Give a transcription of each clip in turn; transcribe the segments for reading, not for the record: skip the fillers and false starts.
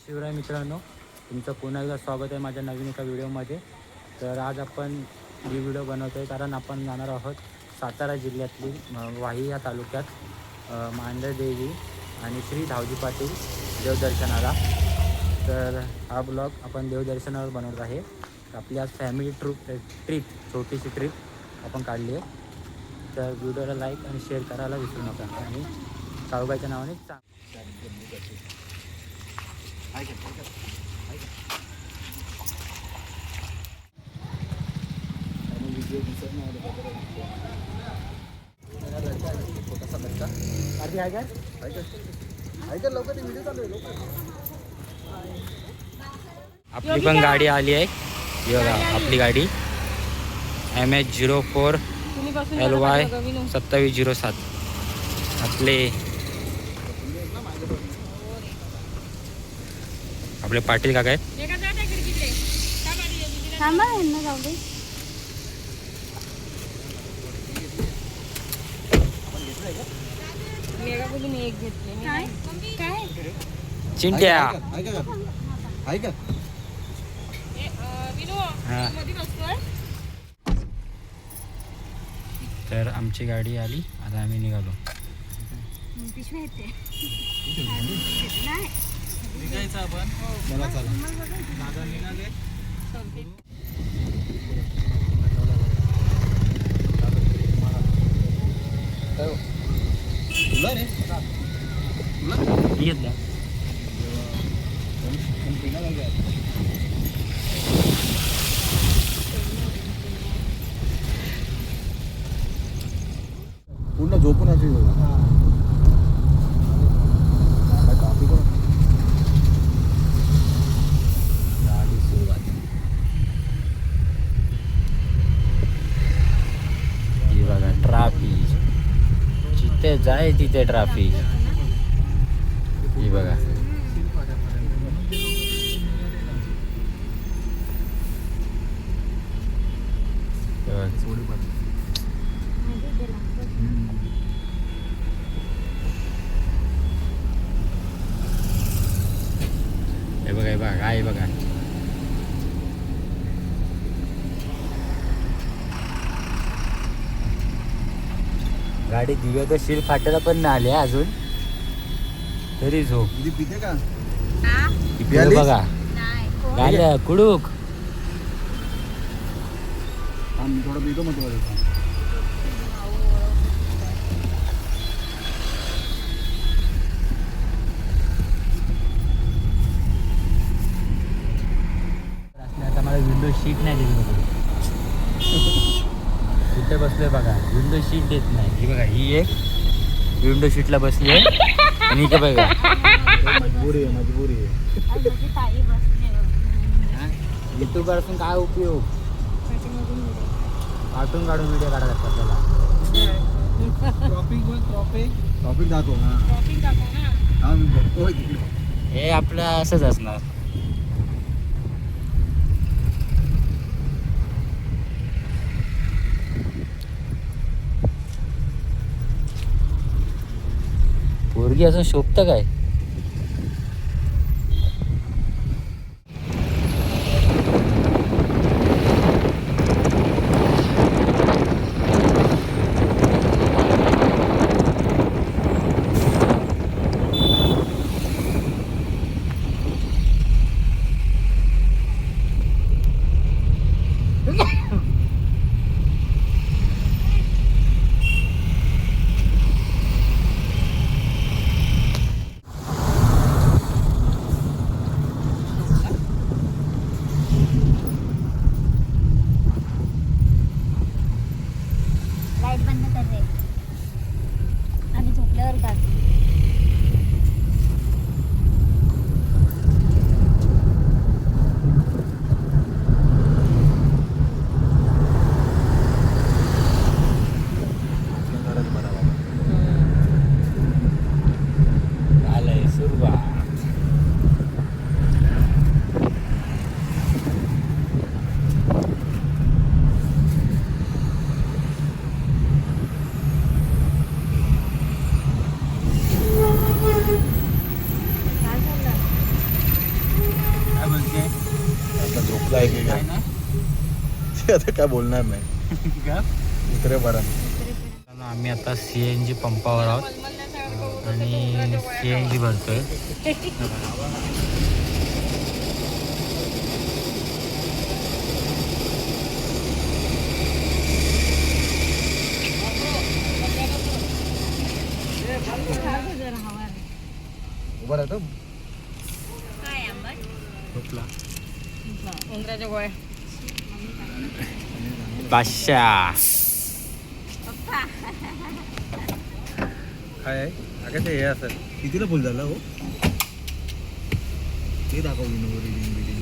शिवराय मित्रांनो, तुमचं पुन्हा एकदा स्वागत आहे माझ्या नवीन एका व्हिडिओमध्ये. तर आज आपण ही व्हिडिओ बनवतो आहे कारण आपण जाणार आहोत सातारा जिल्ह्यातली वाही या तालुक्यात मांढरदेवी आणि श्री धावजी पाटील देवदर्शनाला. तर हा ब्लॉग आपण देवदर्शनावर बनवत आहे. आपली आज फॅमिली ट्रिप छोटीशी ट्रिप आपण काढली आहे. तर व्हिडिओला लाईक आणि शेअर करायला विसरू नका आणि सावगाच्या नावाने आपली पण गाडी आली आहे. बघा आपली गाडी MH04 LY 2707. आपले पाटील काका आहेत. चिंट्या तर आमची गाडी आली. आता आम्ही निघालो. आपण चला चला दादा निघाले. तुला रे तुला पूर्ण झोपून अशी गाडी सुरुवात. ही बघा ट्राफिक, जिथे जाय तिथे ट्राफिक. ही बघा हे बघा काय बघा. गाडी दिव्या तर शिर फाटायला पण नाही आले अजून तरी झोप. पिते का बघा गाड्या कुडूक. थोडं पितो मग आता मला विंडो शीट नाही दिली. कुठे बसलोय बघा, विंडो शीट देत नाही. ही बघा ही एक विंडो शीटला बसली आहे आणि इथे बघा मजबुरी आहे. युट्यूब असून काय उपयोग. कार्टून काढून व्हिडिओ काढत असतात त्याला. टॉपिक दाखव हे आपलं असंच असणार. पोरगी असं शोभतं काय. आता झोपला आहे की काय ते आता काय बोलणार नाही उतरे बरं. आम्ही आता CNG पंपावर आहोत आणि CNG भरतोय. उभा राहतो उंदराच्या गोळ्या. बादशाह काय आहे अगं ते हे असं कितीला फुल झालं हो ते दाखवली ना रिडिंग बिडिंग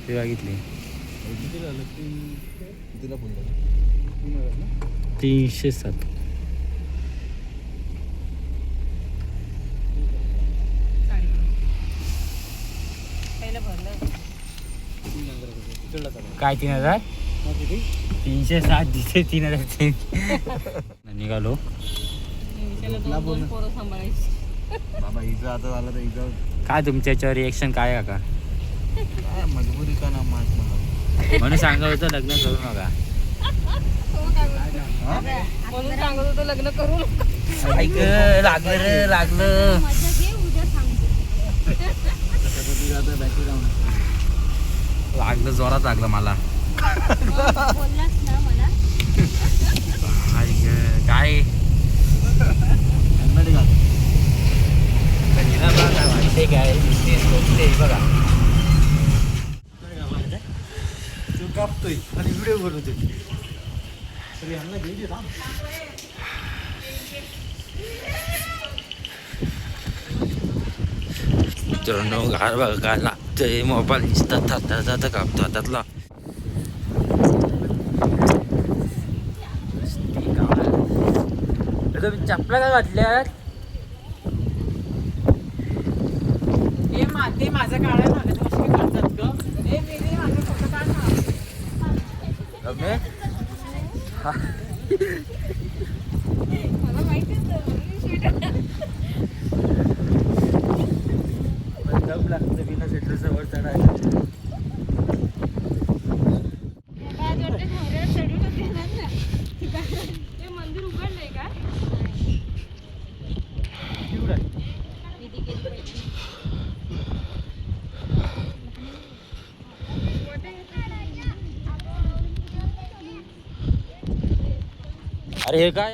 ते बघितली किती झालं कितीला फुल झालं 307. पहिलं भरलं. काय 3000 307 दिसे 3003 निघालो. त्याला दोन पोरं सांभाळायची. बाबा हिचं आता झालं तर हिचं काय तुमच्या याच्यावर रिएक्शन काय आहे का? काय मजबुरी का ना मास मला म्हणून सांगत होतं लग्न करू नका. म्हणून सांगत होतं लग्न करू नका. ऐक लागलं रे लागलं लागलं जोरात लागलं मला. ऐक काय वाटते काय बघा तू कापतोय आणि व्हिडिओ बनवतोय तरी यांना घ्यायची थांब. मित्रांनो गार बघा लागतंय मोबाईल दिसतात जाता कापतो हातातला. तुम्ही चपला का घातल्यात? ते माझं काढायला लागत कशी काढतात ग. मी माझं फोटो काढ ना. मला माहितीच दम लागतं बिना सेटरचं वर चढायला. ते मंदिर उघडलंय का? अरे हे काय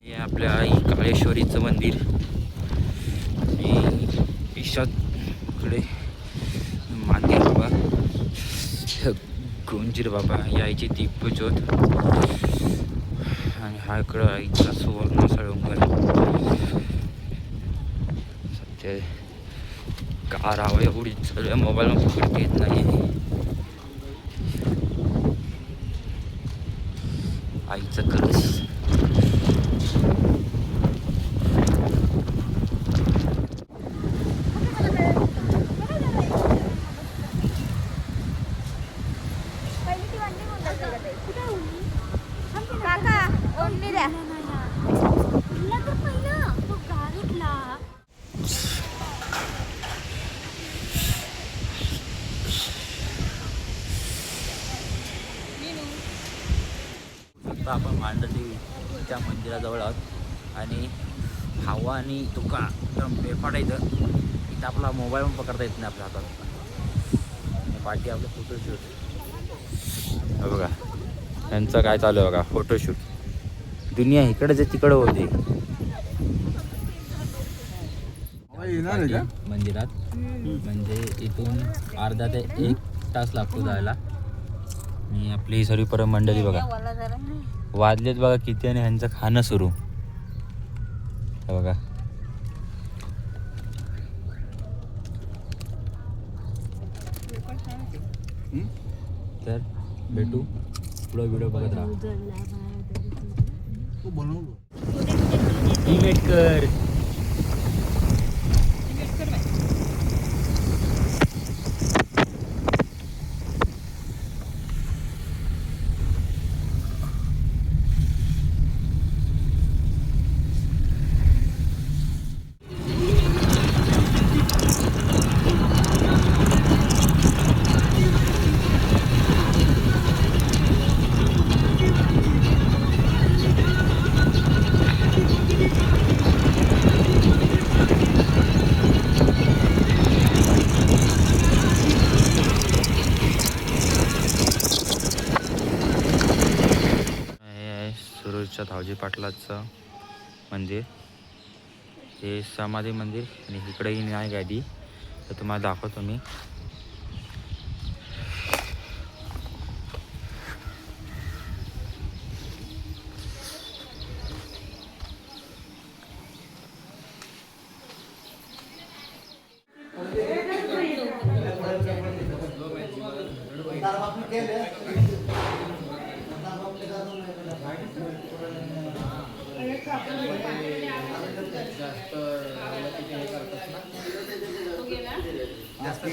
हे आपल्या आई काळेश्वरीचं मंदिर आणि ईशाकडे मांगे बाबा गोंजीर बाबा यायची दिव्यज्योत आणि हा इकडं आईचा सुवर्ण सळंगर. सध्या कार हवा एवढी सगळ्या मोबाईलमध्ये पकडता येत नाही. आईचं कलश आता आपण मांडदेवीच्या मंदिराजवळ आहोत आणि हवा आणि तुका एकदम बेफाट इथं इथं आपला मोबाईल पण पकडता येत नाही आपल्या हातात. पाठी आपलं फोटोशूट बघा यांचं काय चालू आहे बघा फोटोशूट. दुनिया इकडे जे तिकडं होते मंदिरात म्हणजे इथून अर्धा ते 1 तास लागतो जायला. आणि आपली ही सर्व परम मंडळी बघा वाजलेत बघा किती आणि ह्यांचं खाणं सुरू हे बघा. तर भेटू पुढं व्हिडिओ बघत राहा. कर सुरूजच्या धावजी पाटलाचं मंदिर हे समाधी मंदिर आणि इकडेही नाही गादी तर तुम्हाला दाखवतो मी. जास्त